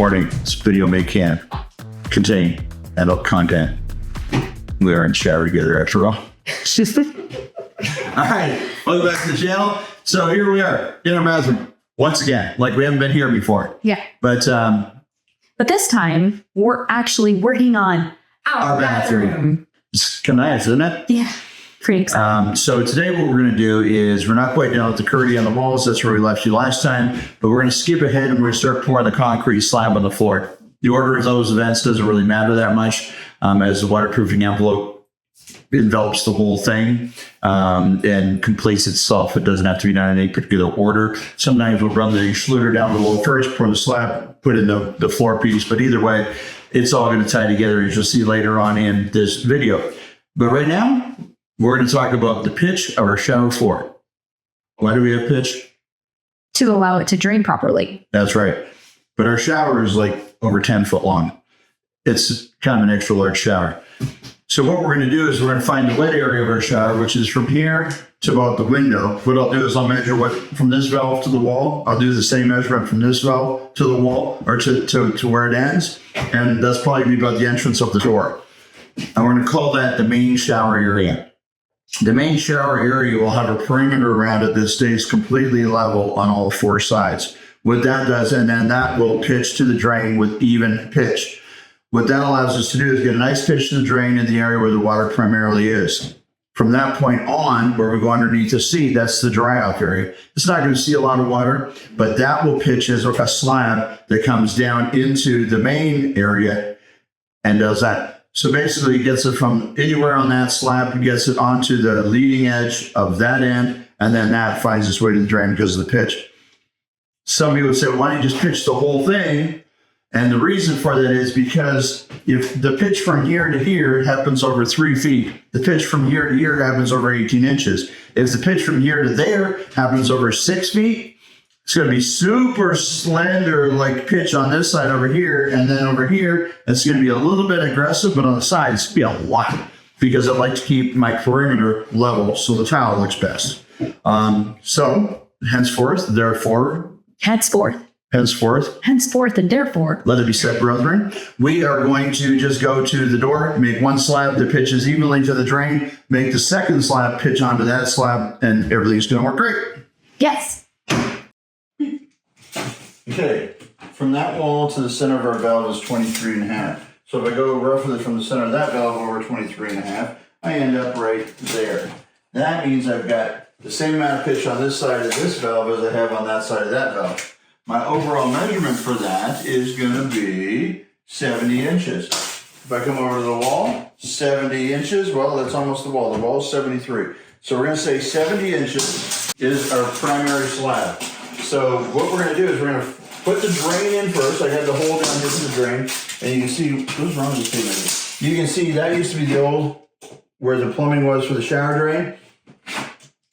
Warning, this video may contain adult content. We are in shower together after all. All right, welcome back to the channel. So here we are in our bathroom once again, like we haven't been here before. Yeah. But this time we're actually working on our bathroom. It's kind of nice, isn't it? Yeah. Pretty exciting. So today what we're going to do is we're not quite done with the curdy on the walls. That's where we left you last time. But we're going to skip ahead and we're going to start pouring the concrete slab on the floor. The order of those events doesn't really matter that much as the waterproofing envelope envelops the whole thing and completes itself. It doesn't have to be done in any particular order. Sometimes we'll run the Schluter down the wall first, pour the slab, put in the floor piece. But either way, it's all going to tie together, as you'll see later on in this video. But right now, we're going to talk about the pitch of our shower floor. Why do we have pitch? To allow it to drain properly. That's right. But our shower is like over 10 foot long. It's kind of an extra large shower. So what we're going to do is we're going to find the wet area of our shower, which is from here to about the window. What I'll do is I'll measure from this valve to the wall. I'll do the same measurement from this valve to the wall or to where it ends. And that's probably going to be about the entrance of the door. And we're going to call that the main shower area. The main shower area will have a perimeter around it that stays completely level on all four sides. What that does, and then that will pitch to the drain with even pitch. What that allows us to do is get a nice pitch to the drain in the area where the water primarily is. From that point on, where we go underneath the seat, that's the dry out area. It's not going to see a lot of water, but that will pitch as a slab that comes down into the main area and does that. So basically, it gets it from anywhere on that slab, gets it onto the leading edge of that end, and then that finds its way to the drain because of the pitch. Some people would say, why don't you just pitch the whole thing? And the reason for that is because if the pitch from here to here happens over 3 feet, the pitch from here to here happens over 18 inches. If the pitch from here to there happens over 6 feet, it's going to be super slender like pitch on this side over here. And then over here, it's going to be a little bit aggressive, but on the side, it's going to be a lot because I like to keep my perimeter level so the tile looks best. So henceforth, therefore, Henceforth, and therefore. Let it be said, brethren, we are going to just go to the door, make one slab that pitches evenly to the drain, make the second slab pitch onto that slab, and everything's going to work great. Yes. Okay, from that wall to the center of our valve is 23.5. So if I go roughly from the center of that valve over 23.5, I end up right there. That means I've got the same amount of pitch on this side of this valve as I have on that side of that valve. My overall measurement for that is going to be 70 inches. If I come over to the wall, 70 inches, well, that's almost the wall. The wall is 73. So we're going to say 70 inches is our primary slab. So what we're going to do is we're going to put the drain in first. I had the hole down here for the drain. And you can see, what's wrong with this thing? You can see that used to be the old, where the plumbing was for the shower drain.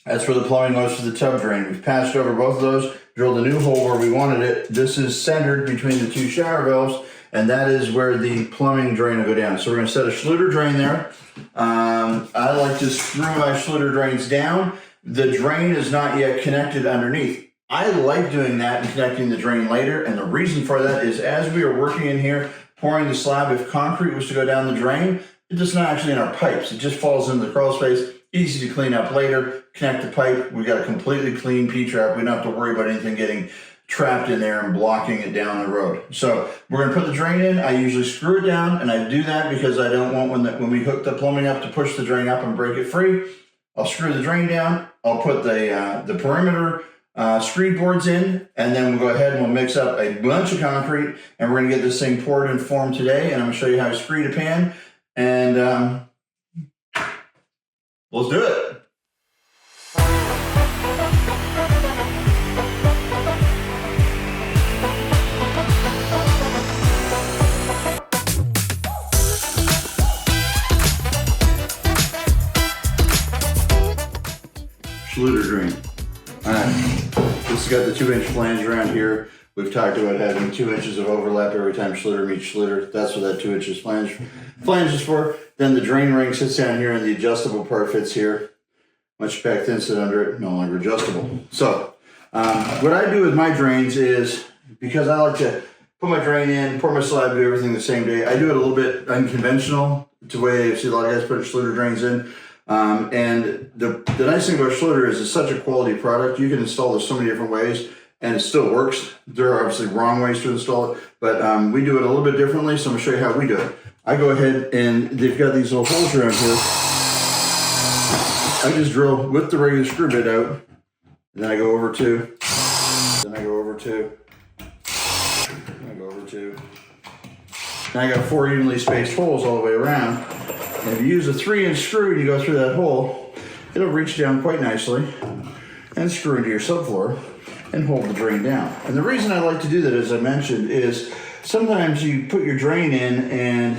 That's where the plumbing was for the tub drain. We've patched over both of those, drilled a new hole where we wanted it. This is centered between the two shower valves, and that is where the plumbing drain will go down. So we're going to set a Schluter drain there. I like to screw my Schluter drains down. The drain is not yet connected underneath. I like doing that and connecting the drain later, and the reason for that is as we are working in here, pouring the slab, if concrete was to go down the drain, it's just not actually in our pipes. It just falls into the crawl space. Easy to clean up later, connect the pipe. We got a completely clean P-trap. We don't have to worry about anything getting trapped in there and blocking it down the road. So we're going to put the drain in. I usually screw it down, and I do that because I don't want when we hook the plumbing up to push the drain up and break it free. I'll screw the drain down. I'll put the perimeter screed boards in, and then we'll go ahead and we'll mix up a bunch of concrete, and we're going to get this thing poured and formed today, and I'm going to show you how to screed a pan, and let's do it. Schluter drain. All right, this has got the 2-inch flange around here. We've talked about having 2 inches of overlap every time Schluter meets Schluter. That's what that 2 inches flange is for. Then the drain ring sits down here and the adjustable part fits here. Much packed in, sit under it, no longer adjustable. So what I do with my drains is, because I like to put my drain in, pour my slab, do everything the same day. I do it a little bit unconventional, to the way I see a lot of guys put Schluter drains in. And the nice thing about Schluter is it's such a quality product. You can install this so many different ways, and it still works. There are obviously wrong ways to install it, but we do it a little bit differently, so I'm gonna show you how we do it. I go ahead and they've got these little holes around here. I just drill with the regular screw bit out, and then I go over two, then I go over two, then I go over two. Now I got 4 evenly spaced holes all the way around. And if you use a 3-inch screw and you go through that hole, it'll reach down quite nicely and screw into your subfloor and hold the drain down. And the reason I like to do that, as I mentioned, is sometimes you put your drain in and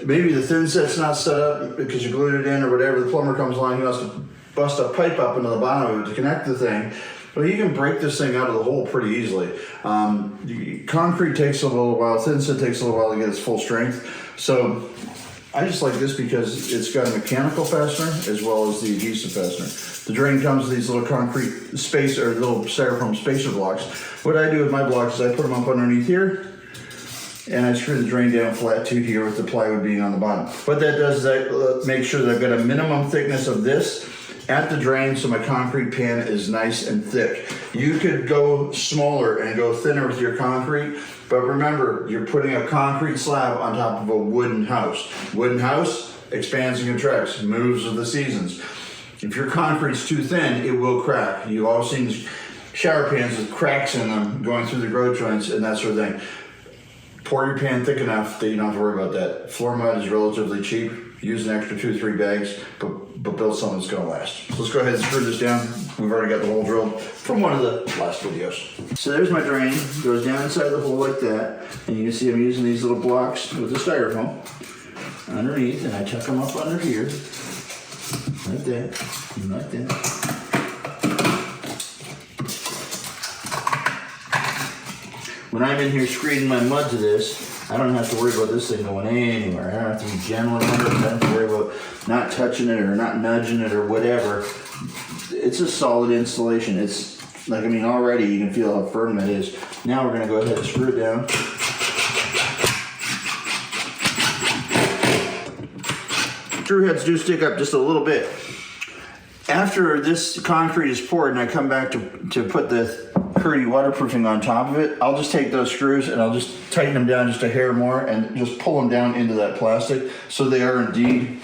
maybe the thin set's not set up because you glued it in or whatever. The plumber comes along, he wants to bust a pipe up into the bottom of it to connect the thing. Well, you can break this thing out of the hole pretty easily. Concrete takes a little while, thin set takes a little while to get its full strength. So I just like this because it's got a mechanical fastener as well as the adhesive fastener. The drain comes with these little concrete space or little styrofoam spacer blocks. What I do with my blocks is I put them up underneath here and I screw the drain down flat to here with the plywood being on the bottom. What that does is I make sure that I've got a minimum thickness of this at the drain so my concrete pan is nice and thick. You could go smaller and go thinner with your concrete, but remember, you're putting a concrete slab on top of a wooden house. Wooden house expands and contracts, moves with the seasons. If your concrete's too thin, it will crack. You've all seen shower pans with cracks in them going through the grout joints and that sort of thing. Pour your pan thick enough that you don't have to worry about that. Floor mud is relatively cheap. Use an extra 2 or 3 bags, but build something that's gonna last. So let's go ahead and screw this down. We've already got the hole drilled from one of the last videos. So there's my drain, goes down inside the hole like that. And you can see I'm using these little blocks with the styrofoam underneath, and I tuck them up under here, like that, and like that. When I'm in here screeding my mud to this, I don't have to worry about this thing going anywhere. I don't have to be gentle under it. I don't have to worry about not touching it or not nudging it or whatever. It's a solid installation. It's like, I mean, already you can feel how firm that is. Now we're gonna go ahead and screw it down. Screw heads do stick up just a little bit. After this concrete is poured and I come back to put the Curdy waterproofing on top of it, I'll just take those screws and I'll just tighten them down just a hair more and just pull them down into that plastic so they are indeed,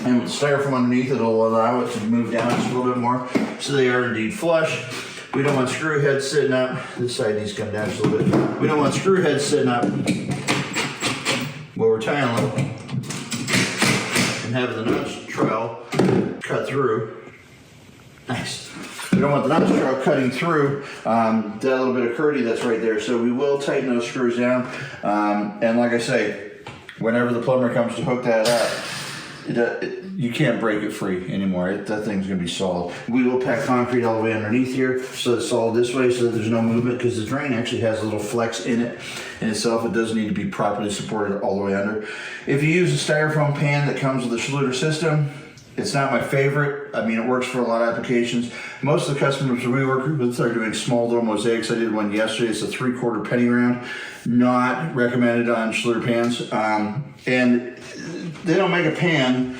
and with the styrofoam underneath it'll allow it to move down just a little bit more so they are indeed flush. We don't want screw heads sitting up. This side needs to come down just a little bit. We don't want screw heads sitting up where we're tying them and having the notch trowel cut through. Nice. We don't want the notch trowel cutting through that little bit of Curdy that's right there. So we will tighten those screws down. And like I say, whenever the plumber comes to hook that up, you can't break it free anymore. That thing's gonna be solid. We will pack concrete all the way underneath here so it's solid this way so that there's no movement, because the drain actually has a little flex in it in itself. It does need to be properly supported all the way under. If you use a styrofoam pan that comes with a Schluter system, it's not my favorite. I mean, it works for a lot of applications. Most of the customers we work with are doing small little mosaics. I did one yesterday. It's a 3/4 penny round. Not recommended on Schluter pans. And they don't make a pan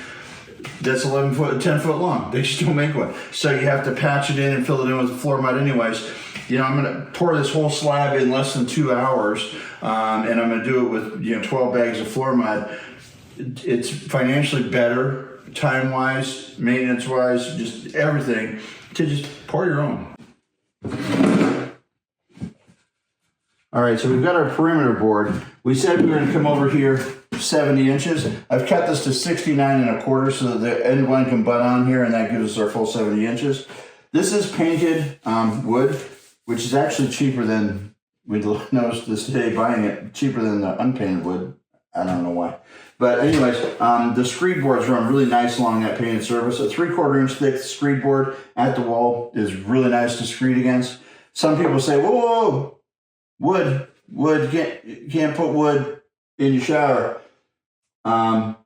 that's 11 foot, 10 foot long. They just don't make one. So you have to patch it in and fill it in with the floor mud anyways. You know, I'm gonna pour this whole slab in less than 2 hours. And I'm gonna do it with 12 bags of floor mud. It's financially better, time-wise, maintenance-wise, just everything, to just pour your own. All right, so we've got our perimeter board. We said we were gonna come over here 70 inches. I've cut this to 69 1/4 so that the end one can butt on here, and that gives us our full 70 inches. This is painted wood, which is actually cheaper than, we noticed this today buying it, cheaper than the unpainted wood. I don't know why. But anyways, the screed boards run really nice along that painted surface. A 3/4 inch thick screed board at the wall is really nice to screed against. Some people say, whoa, wood, you can't put wood in your shower.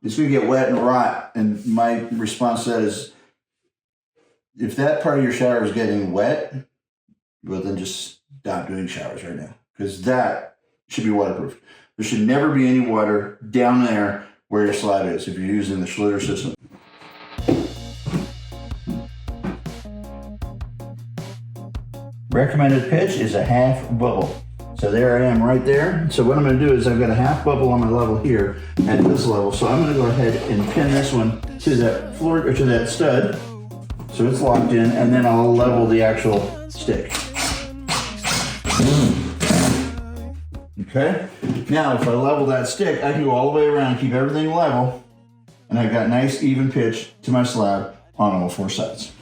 It's gonna get wet and rot. And my response to that is, if that part of your shower is getting wet, well then just stop doing showers right now. Because that should be waterproof. There should never be any water down there where your slab is if you're using the Schluter system. Recommended pitch is a half bubble. So there I am right there. So what I'm going to do is I've got a half bubble on my level here at this level. So I'm going to go ahead and pin this one to that floor or to that stud. So it's locked in, and then I'll level the actual stick. Okay. Now if I level that stick, I can go all the way around, keep everything level, and I've got nice even pitch to my slab on all four sides.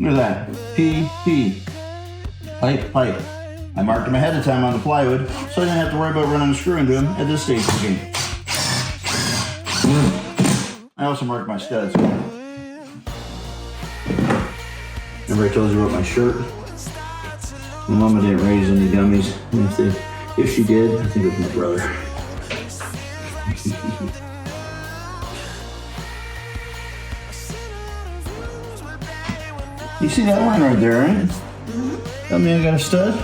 Look at that. P, P. Pipe, pipe. I marked them ahead of time on the plywood, so I didn't have to worry about running a screw into them at this stage of the game. I also marked my studs. Remember I told you about my shirt? My mama didn't raise any dummies. If she did, I think it was my brother. You see that line right there, right? Tell me I got a stud?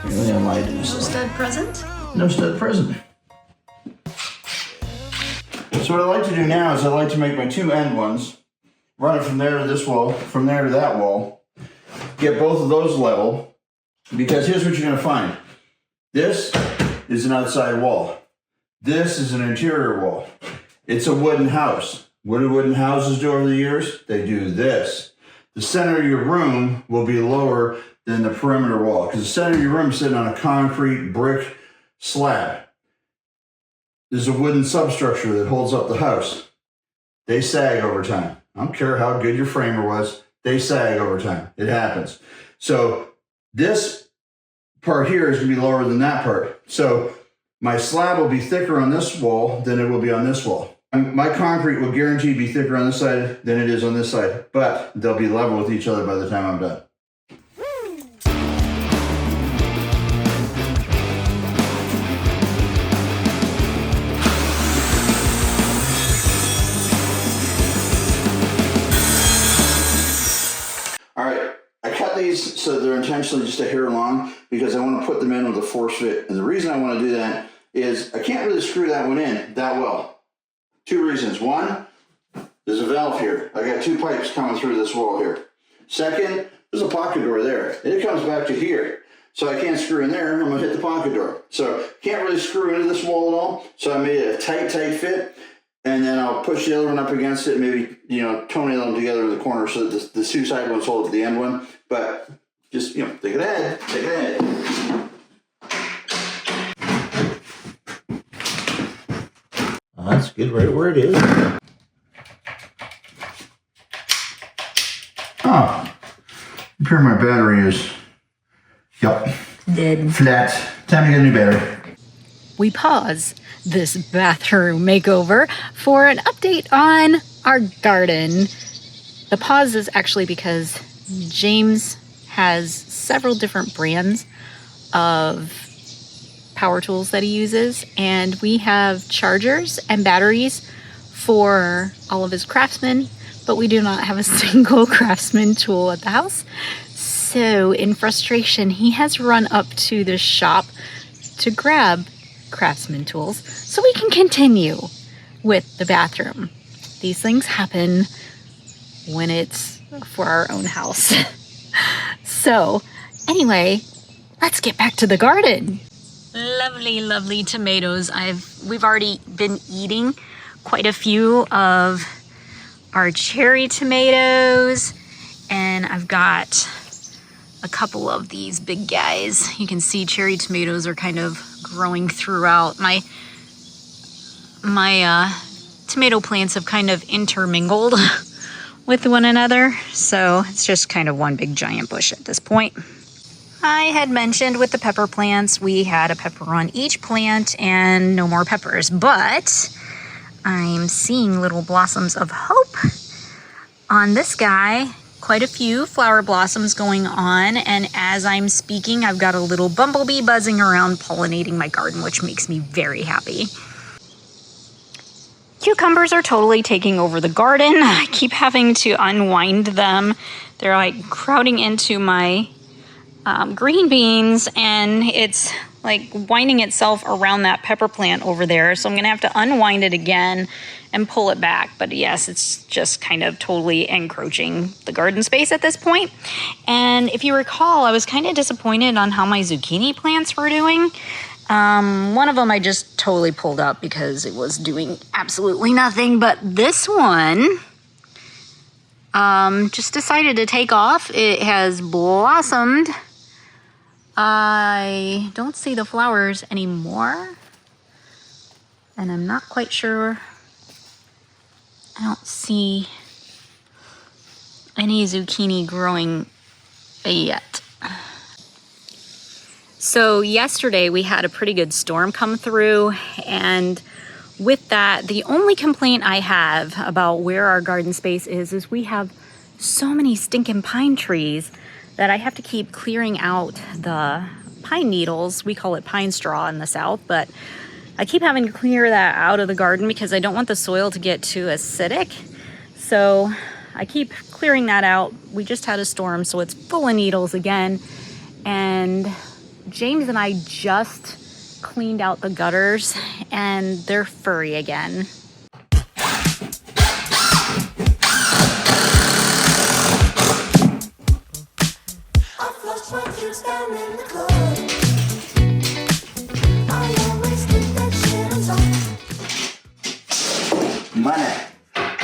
Really, I lied to myself. No stud present? No stud present. So what I like to do now is I like to make my two end ones, run it from there to this wall, from there to that wall, get both of those level, because here's what you're going to find. This is an outside wall. This is an interior wall. It's a wooden house. What do wooden houses do over the years? They do this. The center of your room will be lower than the perimeter wall, because the center of your room is sitting on a concrete brick slab. There's a wooden substructure that holds up the house. They sag over time. I don't care how good your framer was, they sag over time. It happens. So this part here is going to be lower than that part. So my slab will be thicker on this wall than it will be on this wall. My concrete will guaranteed be thicker on this side than it is on this side, but they'll be level with each other by the time I'm done. All right, I cut these so they're intentionally just a hair long because I want to put them in with a force fit. And the reason I want to do that is I can't really screw that one in that well. Two reasons. One, there's a valve here. I got two pipes coming through this wall here. Second, there's a pocket door there. And it comes back to here. So I can't screw in there. I'm going to hit the pocket door. So can't really screw into this wall at all. So I made it a tight fit. And then I'll push the other one up against it and maybe, toenail them together in the corner so that the two side ones hold up the end one. But just, take it ahead. Take it ahead. That's good right where it is. Oh, repair my battery is, Dead. Flat. Time to get a new battery. We pause this bathroom makeover for an update on our garden. The pause is actually because James has several different brands of power tools that he uses, and we have chargers and batteries for all of his Craftsman, but we do not have a single Craftsman tool at the house. So in frustration, he has run up to the shop to grab Craftsman tools so we can continue with the bathroom. These things happen when it's for our own house. So anyway, let's get back to the garden. Lovely, lovely tomatoes. We've already been eating quite a few of our cherry tomatoes, and I've got a couple of these big guys. You can see cherry tomatoes are kind of growing throughout. My tomato plants have kind of intermingled with one another, so it's just kind of one big giant bush at this point. I had mentioned with the pepper plants, we had a pepper on each plant and no more peppers, but I'm seeing little blossoms of hope on this guy. Quite a few flower blossoms going on, and as I'm speaking, I've got a little bumblebee buzzing around pollinating my garden, which makes me very happy. Cucumbers are totally taking over the garden. I keep having to unwind them They're like crowding into my green beans, and it's like winding itself around that pepper plant over there. So I'm gonna have to unwind it again and pull it back. But yes, it's just kind of totally encroaching the garden space at this point. And if you recall, I was kind of disappointed on how my zucchini plants were doing. One of them I just totally pulled up because it was doing absolutely nothing, but this one just decided to take off. It has blossomed. I don't see the flowers anymore, and I'm not quite sure. I don't see any zucchini growing yet. So yesterday we had a pretty good storm come through, and with that, the only complaint I have about where our garden space is we have so many stinking pine trees that I have to keep clearing out the pine needles. We call it pine straw in the South, but I keep having to clear that out of the garden because I don't want the soil to get too acidic. So I keep clearing that out. We just had a storm, so it's full of needles again. And James and I just cleaned out the gutters, and they're furry again.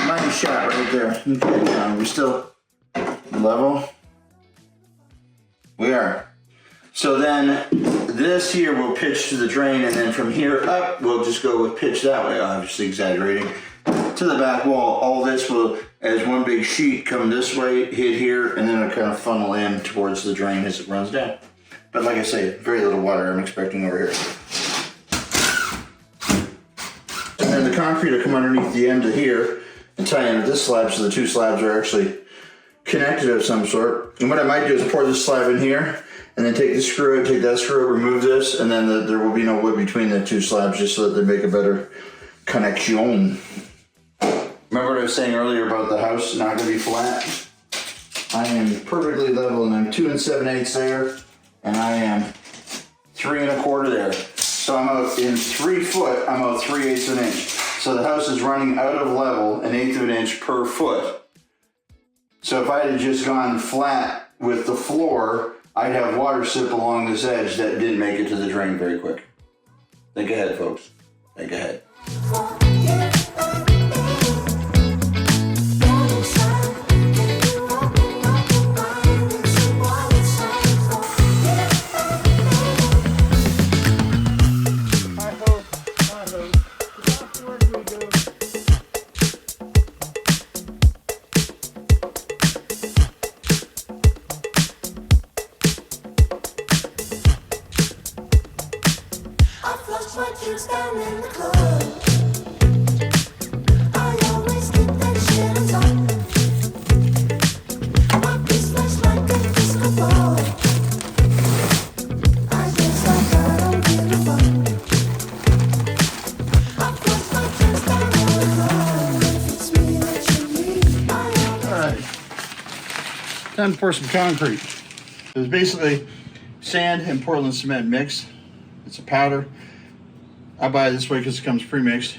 Money shot right there. Okay, we're still level. We are. So then this here will pitch to the drain, and then from here up, we'll just go with pitch that way, obviously exaggerating, to the back wall. All this will, as one big sheet, come this way, hit here, and then it'll kind of funnel in towards the drain as it runs down. But like I say, very little water I'm expecting over here. And then the concrete will come underneath the end of here and tie into this slab, so the two slabs are actually connected of some sort. And what I might do is pour this slab in here, and then take this screw out, take that screw out, remove this, and then there will be no wood between the two slabs, just so that they make a better connection. Remember what I was saying earlier about the house not going to be flat? I am perfectly level, and I'm 2 7/8 there, and I am 3 1/4 there. So I'm out in 3 foot, I'm out 3/8 of an inch. So the house is running out of level 1/8 of an inch per foot. So if I had just gone flat with the floor, I'd have water sip along this edge that didn't make it to the drain very quick. Think ahead, folks. Think ahead. Time to pour some concrete. It was basically sand and Portland cement mixed. It's a powder. I buy it this way because it comes pre-mixed.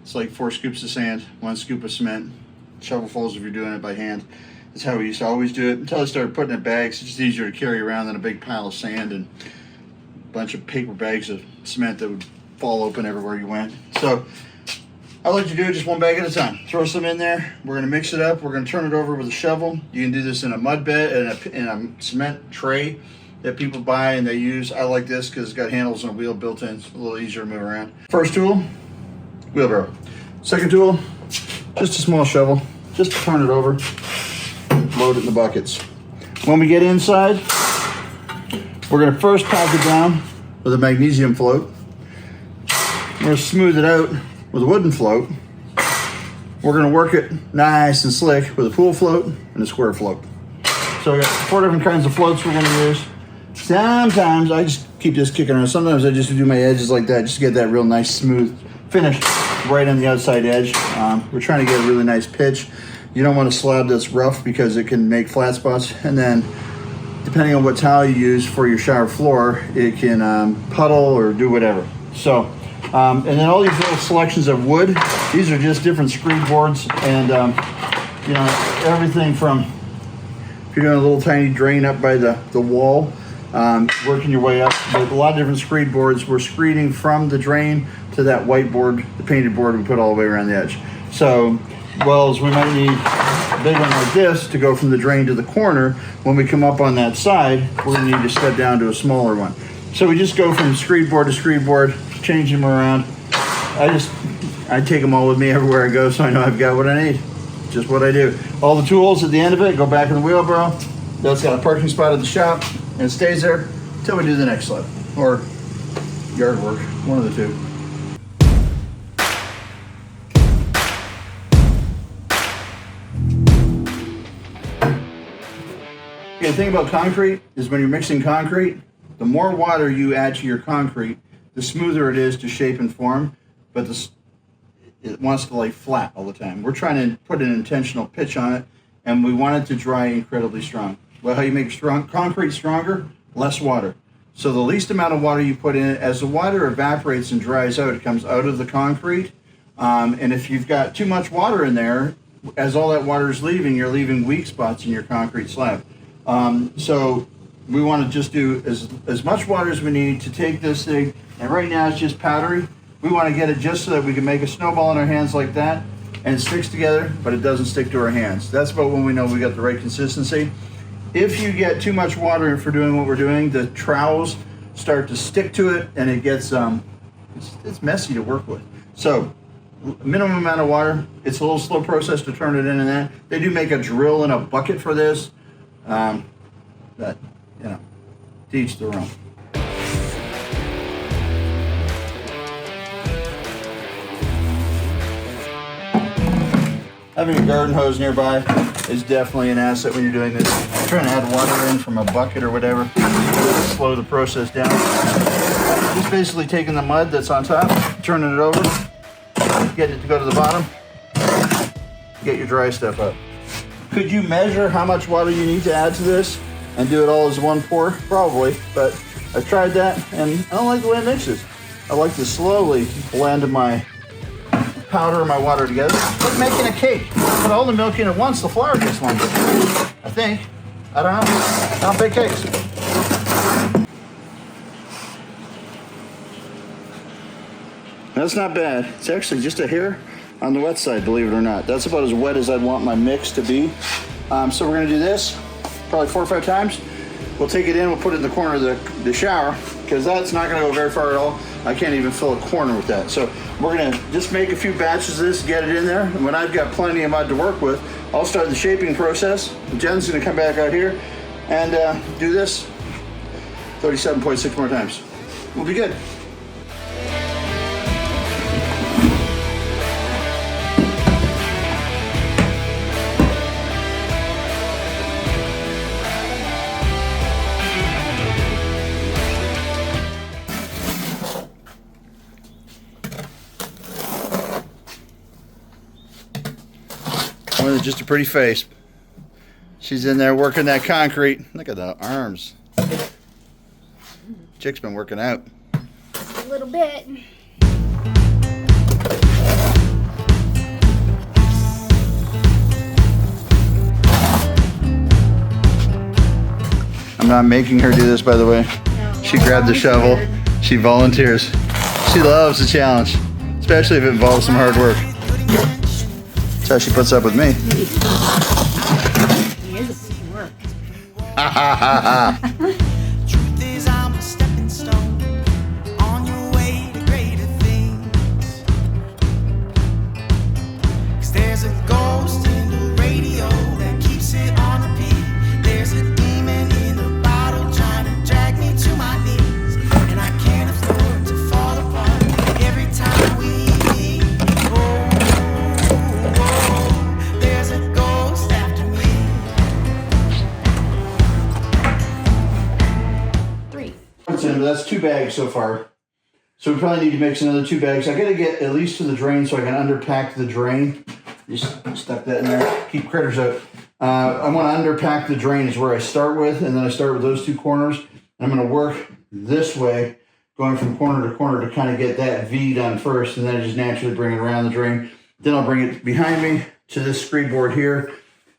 It's like 4 scoops of sand, 1 scoop of cement, shovelfuls if you're doing it by hand. That's how we used to always do it until I started putting it in bags. It's just easier to carry around than a big pile of sand and a bunch of paper bags of cement that would fall open everywhere you went. So I like to do it just 1 bag at a time. Throw some in there. We're going to mix it up. We're going to turn it over with a shovel. You can do this in a mud bed, in a cement tray that people buy and they use. I like this because it's got handles and a wheel built in. It's a little easier to move around. First tool, wheelbarrow. Second tool, just a small shovel. Just turn it over, load it in the buckets. When we get inside, we're going to first pack it down with a magnesium float. We're going to smooth it out with a wooden float. We're going to work it nice and slick with a pool float and a square float. So we got 4 different kinds of floats we're going to use. Sometimes I just keep this kicking around. Sometimes I just do my edges like that, just to get that real nice smooth finish right on the outside edge. We're trying to get a really nice pitch. You don't want a slab that's rough because it can make flat spots. And then depending on what tile you use for your shower floor, it can puddle or do whatever. So, and then all these little selections of wood, these are just different screed boards, and you know, everything from, if you're doing a little tiny drain up by the wall, working your way up, with a lot of different screed boards. We're screeding from the drain to that white board, the painted board we put all the way around the edge. So, wells, we might need a big one like this to go from the drain to the corner. When we come up on that side, we're gonna need to step down to a smaller one. So we just go from screed board to screed board, change them around. I take them all with me everywhere I go, so I know I've got what I need. Just what I do. All the tools at the end of it go back in the wheelbarrow. That's got a parking spot at the shop, and it stays there until we do the next slab, or yard work, one of the two. Okay, the thing about concrete is when you're mixing concrete, the more water you add to your concrete, the smoother it is to shape and form, but it wants to lay flat all the time. We're trying to put an intentional pitch on it, and we want it to dry incredibly strong. Well, how you make concrete stronger? Less water. So the least amount of water you put in it, as the water evaporates and dries out, it comes out of the concrete. And if you've got too much water in there, as all that water is leaving, you're leaving weak spots in your concrete slab. So we want to just do as much water as we need to take this thing, and right now it's just powdery. We want to get it just so that we can make a snowball in our hands like that, and it sticks together, but it doesn't stick to our hands. That's about when we know we got the right consistency. If you get too much water for doing what we're doing, the trowels start to stick to it, and it gets it's messy to work with. So minimum amount of water. It's a little slow process to turn it in and that. They do make a drill and a bucket for this. But, you know, to each their own. Having a garden hose nearby is definitely an asset when you're doing this. Trying to add water in from a bucket or whatever, slow the process down. Just basically taking the mud that's on top, turning it over, getting it to go to the bottom, get your dry stuff up. Could you measure how much water you need to add to this and do it all as one pour? Probably, but I've tried that and I don't like the way it mixes. I like to slowly blend my powder and my water together. It's like making a cake. Put all the milk in at once, the flour gets lumpier. I think. I don't know. I don't bake cakes. That's not bad. It's actually just a hair on the wet side, believe it or not. That's about as wet as I'd want my mix to be. So we're gonna do this probably 4 or 5 times. We'll take it in, we'll put it in the corner of the shower, because that's not gonna go very far at all. I can't even fill a corner with that. So we're gonna just make a few batches of this, get it in there, and when I've got plenty of mud to work with, I'll start the shaping process. Jen's gonna come back out here and do this 37.6 more times. We'll be good. Well, it's just a pretty face. She's in there working that concrete. Look at the arms. Chick's been working out. A little bit. I'm not making her do this, by the way. No, She grabbed the shovel. She volunteers. She loves the challenge, especially if it involves some hard work. That's how she puts up with me. He is a piece of work. Ha ha ha ha. Truth is, I'm a stepping stone on your way to greater things. 'Cause there's a ghost in the radio that keeps it on repeat. There's a demon in a bottle trying to drag me to my knees, and I can't afford to fall apart every time we meet. Oh, there's a ghost after me. 3. That's 2 bags so far. So we probably need to mix another 2 bags. I gotta get at least to the drain so I can underpack the drain Just stuck that in there, keep critters out. I want to underpack the drain is where I start with, and then I start with those two corners. I'm going to work this way, going from corner to corner to kind of get that V done first, and then I just naturally bring it around the drain. Then I'll bring it behind me to this screed board here.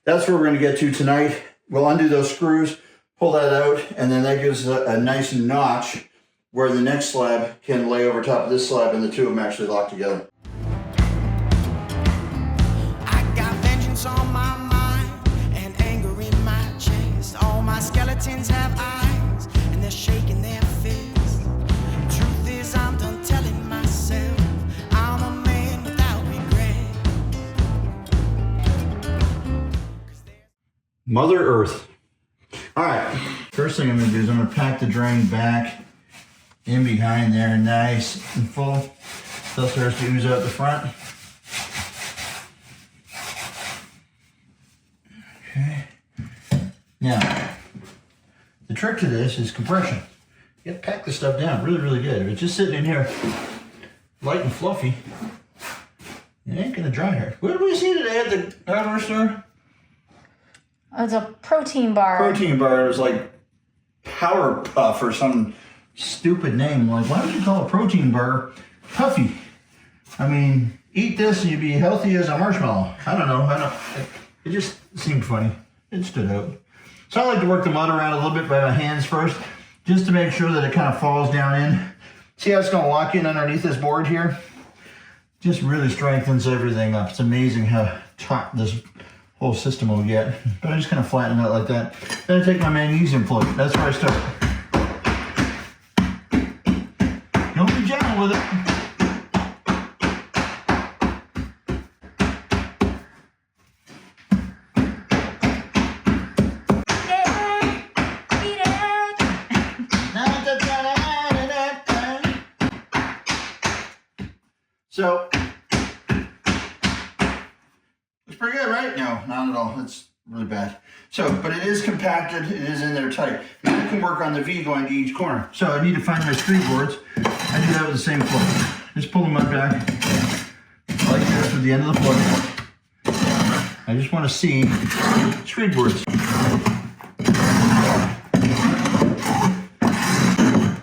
That's where we're going to get to tonight. We'll undo those screws, pull that out, and then that gives a nice notch where the next slab can lay over top of this slab, and the two of them actually lock together. I got vengeance on my mind and anger in my chest. All my skeletons have eyes and they're shaking their fists. Truth is, I'm done telling myself I'm a man without regret. Mother Earth. All right, first thing I'm going to do is I'm going to pack the drain back in behind there, nice and full. So it starts to ooze out the front. Okay. Now, the trick to this is compression. You got to pack the stuff down really, really good. If it's just sitting in here light and fluffy, it ain't going to dry here. What did we see today at the hardware store? It's a protein bar. Protein bar. It was like Power Puff or some stupid name. Like, why would you call a protein bar puffy? I mean, eat this and you'd be healthy as a marshmallow. I don't know. It just seemed funny. It stood out. So I like to work the mud around a little bit by my hands first, just to make sure that it kind of falls down in. See how it's going to lock in underneath this board here? Just really strengthens everything up. It's amazing how taut this whole system will get. But I just kind of flatten it out like that. Then I take my magnesium float. That's where I start. Don't be gentle with it. So, it's pretty good, right? No, not at all. It's really bad. So, but it is compacted. It is in there tight. Now I can work on the V going to each corner. So I need to find my screed boards. I do that with the same float. Just pull the mud back like this with the end of the float. I just want to see screed boards.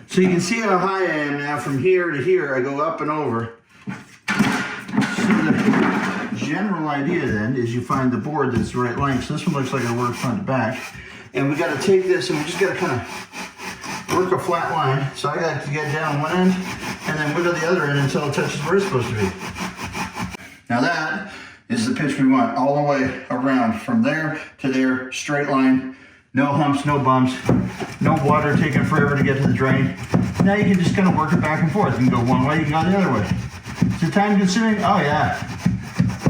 So you can see how high I am now from here to here. I go up and over. So the general idea then is you find the board that's the right length. So this one looks like it works front to back. And we got to take this and we just got to kind of work a flat line. So I got to get down one end and then wiggle the other end until it touches where it's supposed to be. Now that is the pitch we want all the way around from there to there, straight line, no humps, no bumps, no water taking forever to get to the drain. Now you can just kind of work it back and forth. You can go one way, you can go the other way. Is it time consuming? Oh yeah.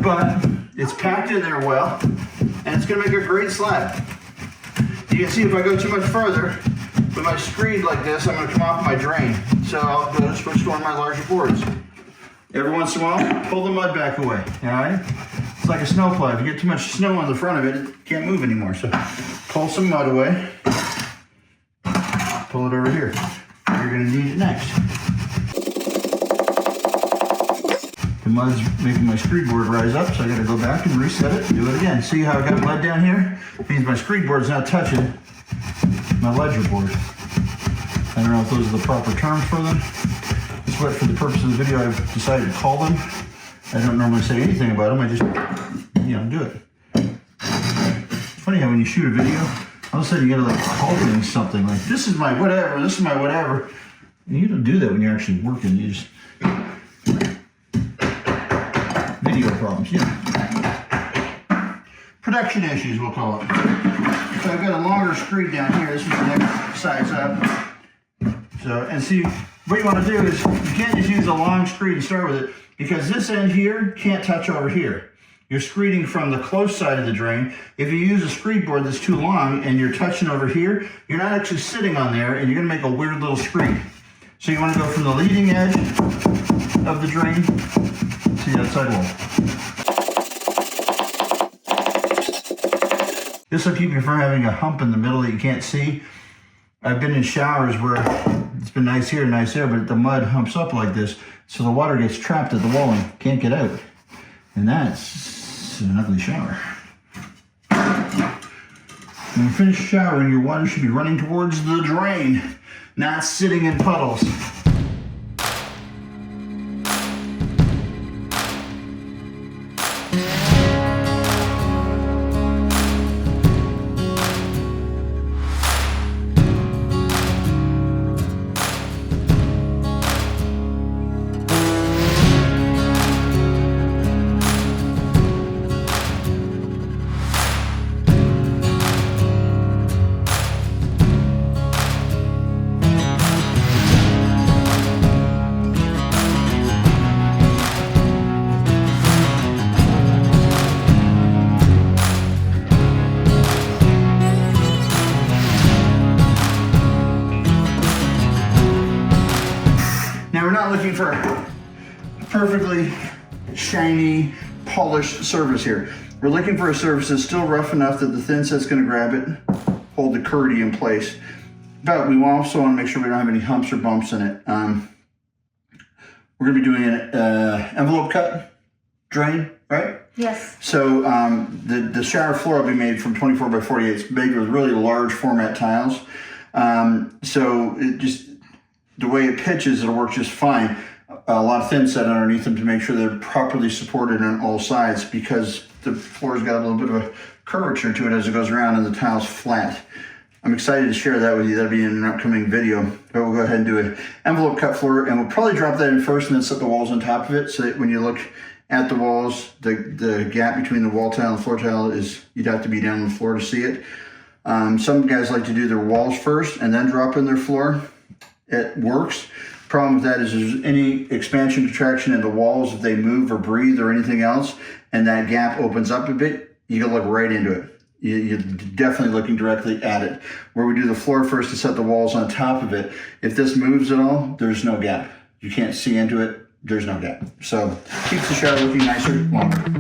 But it's packed in there well, and it's gonna make a great slab. You can see if I go too much further, with my screed like this, I'm gonna come off my drain. So I'll go switch to one of my larger boards. Every once in a while, pull the mud back away, all right? It's like a snow plow. If you get too much snow on the front of it, it can't move anymore. So pull some mud away, pull it over here. You're gonna need it next. The mud's making my screed board rise up, so I gotta go back and reset it and do it again. See how I got mud down here? It means my screed board's not touching my ledger board. I don't know if those are the proper terms for them. It's what, for the purpose of the video, I've decided to call them. I don't normally say anything about them, I just, do it. It's funny how when you shoot a video, all of a sudden you gotta like call things something like, this is my whatever, this is my whatever. And you don't do that when you're actually working, you just, video problems, production issues, we'll call it. So I've got a longer screed down here. This is the next size up. So, and see, what you want to do is, you can't just use a long screed and start with it, because this end here can't touch over here. You're screeding from the close side of the drain. If you use a screed board that's too long and you're touching over here, you're not actually sitting on there and you're gonna make a weird little screed. So you wanna go from the leading edge of the drain to the outside wall. This will keep you from having a hump in the middle that you can't see. I've been in showers where it's been nice here, nice there, but the mud humps up like this, so the water gets trapped at the wall and can't get out. And that This is an ugly shower. When you finish showering, your water should be running towards the drain, not sitting in puddles. Now we're not looking for a perfectly shiny, polished surface here. We're looking for a surface that's still rough enough that the thin set's gonna grab it, hold the curdy in place. But we also wanna make sure we don't have any humps or bumps in it. We're gonna be doing an envelope cut drain, right? Yes. So the shower floor will be made from 24 by 48. It's made with really large format tiles. So it just, the way it pitches, it'll work just fine. A lot of thin set underneath them to make sure they're properly supported on all sides, because the floor's got a little bit of a curvature to it as it goes around and the tile's flat. I'm excited to share that with you. That'll be in an upcoming video. But we'll go ahead and do an envelope cut floor, and we'll probably drop that in first and then set the walls on top of it, so that when you look at the walls, the gap between the wall tile and the floor tile is, you'd have to be down on the floor to see it. Some guys like to do their walls first and then drop in their floor. It works. Problem with that is there's any expansion, contraction in the walls, if they move or breathe or anything else, and that gap opens up a bit, you can look right into it. You're definitely looking directly at it. Where we do the floor first to set the walls on top of it, if this moves at all, there's no gap. You can't see into it, there's no gap. So keeps the shower looking nicer, longer.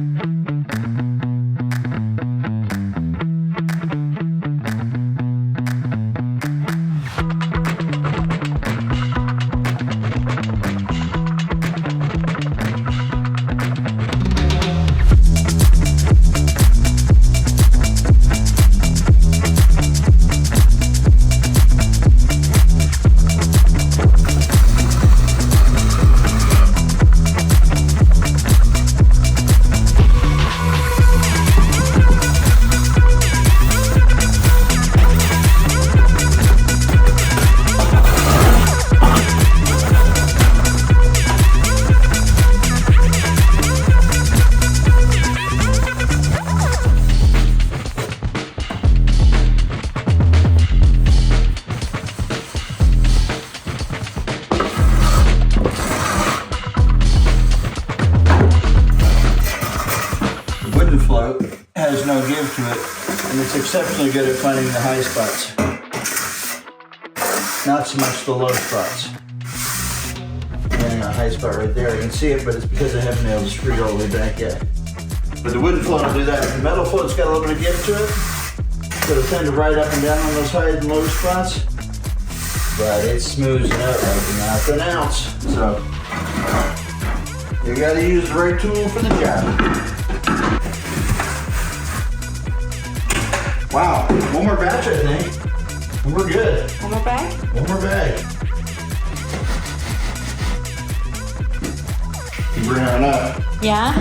Float has no give to it, and it's exceptionally good at finding the high spots, not so much the low spots. And a high spot right there, you can see it, but it's because I haven't been able to screed all the way back yet. But the wooden float will do that. The metal float's got a little bit of give to it, so it'll tend to ride up and down on those high and low spots, but it smooths it out like nothing else. So you gotta use the right tool for the job. Wow, one more batch I think, and we're good. One more bag? One more bag. Keep bringing it up. Yeah?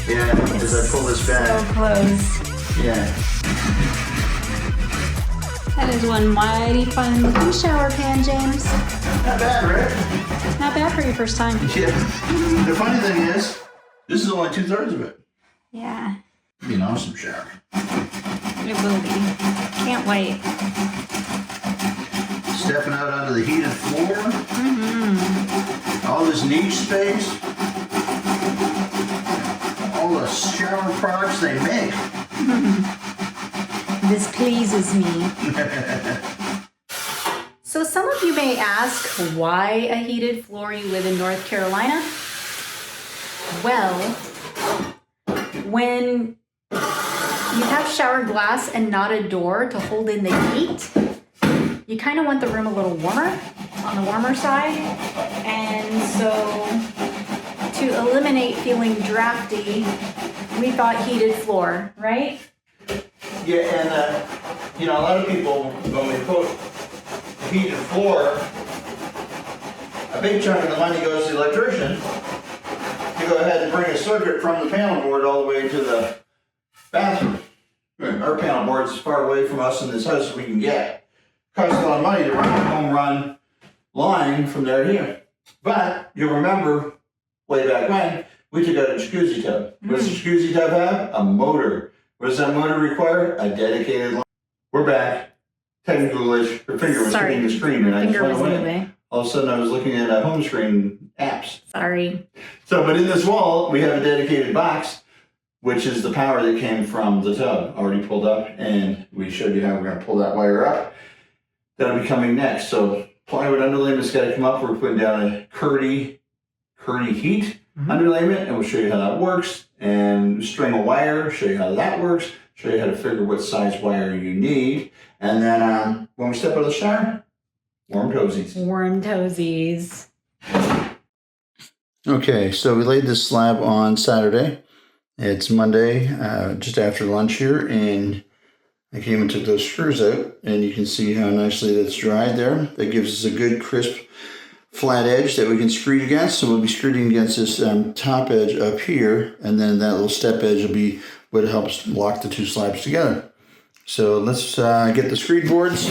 Yeah, as I pull this bag. So close. Yeah. That is one mighty fun looking shower pan, James. Not bad, right? Not bad for your first time. Yeah. The funny thing is, this is only 2/3 of it. Yeah, It'll be an awesome shower. it will be. Can't wait. Stepping out onto the heated floor. All this niche space. All the shower products they make. This pleases me. So some of you may ask, why a heated floor? You live in North Carolina? Well, when you have shower glass and not a door to hold in the heat, you kind of want the room a little warmer, on the warmer side. And so to eliminate feeling drafty, we thought heated floor, right? Yeah, and you know, a lot of people, when we put heated floor, a big chunk of the money goes to the electrician to go ahead and bring a circuit from the panel board all the way to the bathroom. Our panel board's as far away from us in this house as we can get. Costs a lot of money to run a home run line from there to here. But you'll remember way back when, we took out a jacuzzi tub. What does a jacuzzi tub have? A motor. What does that motor require? A dedicated line. We're back. Technical glitch. Her finger was hitting the screen and I just went away. All of a sudden I was looking at home screen apps. Sorry. So, but in this wall, we have a dedicated box, which is the power that came from the tub, already pulled up, and we showed you how we're gonna pull that wire up. That'll be coming next. So plywood underlayment's gotta come up. We're putting down a Curdy heat underlayment, and we'll show you how that works, and string a wire, show you how that works, show you how to figure what size wire you need. And then when we step out of the shower, warm toesies. Warm toesies. Okay, so we laid this slab on Saturday. It's Monday, just after lunch here, and I came and took those screws out, and you can see how nicely that's dried there. That gives us a good crisp flat edge that we can screed against. So we'll be screeding against this top edge up here, and then that little step edge will be what helps lock the two slabs together. So let's get the screed boards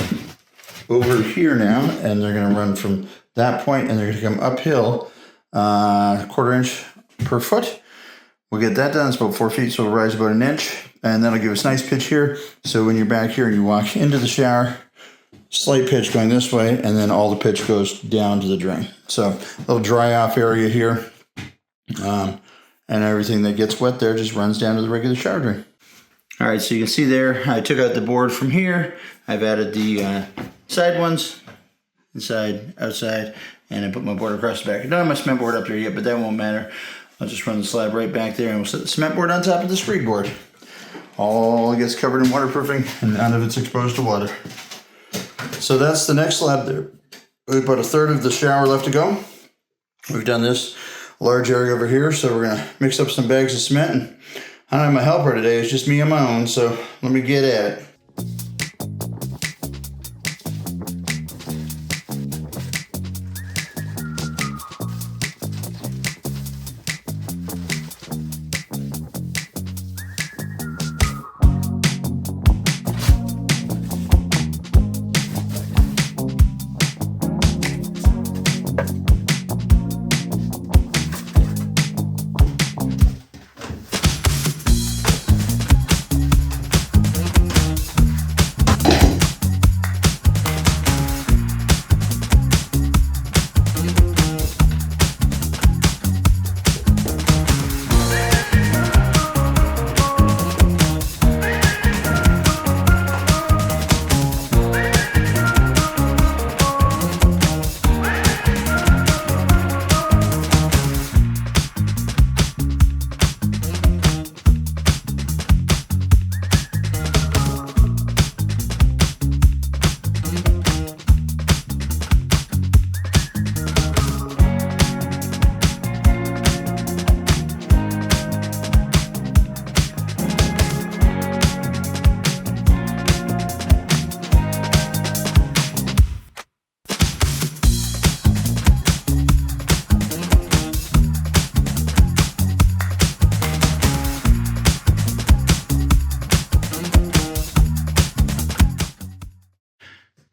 over here now, and they're going to run from that point, and they're going to come uphill 1/4 inch per foot. We'll get that done. It's about 4 feet, so it'll rise about 1 inch, and that'll give us nice pitch here. So when you're back here and you walk into the shower, slight pitch going this way, and then all the pitch goes down to the drain. So a little dry off area here, and everything that gets wet there just runs down to the regular shower drain. All right, so you can see there, I took out the board from here. I've added the side ones, inside, outside, and I put my board across the back. I don't have my cement board up there yet, but that won't matter. I'll just run the slab right back there, and we'll set the cement board on top of the screed board. All gets covered in waterproofing, and none of it's exposed to water. So that's the next slab there. We have about 1/3 of the shower left to go. We've done this large area over here, so we're gonna mix up some bags of cement, and I don't have my helper today, it's just me on my own, so let me get at it.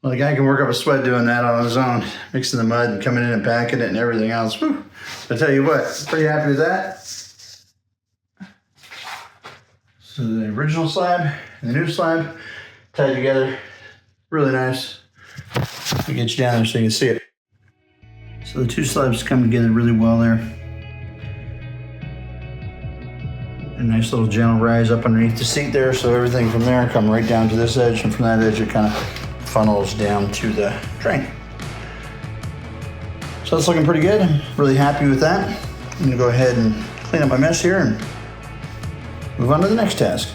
Well, the guy can work up a sweat doing that on his own, mixing the mud and coming in and packing it and everything else. Whew. I tell you what, pretty happy with that. So the original slab and the new slab tied together, really nice. I'll get you down there so you can see it. So the two slabs come together really well there. A nice little gentle rise up underneath the seat there, so everything from there come right down to this edge, and from that edge it kind of funnels down to the drain. So that's looking pretty good. I'm really happy with that. I'm gonna go ahead and clean up my mess here and move on to the next task.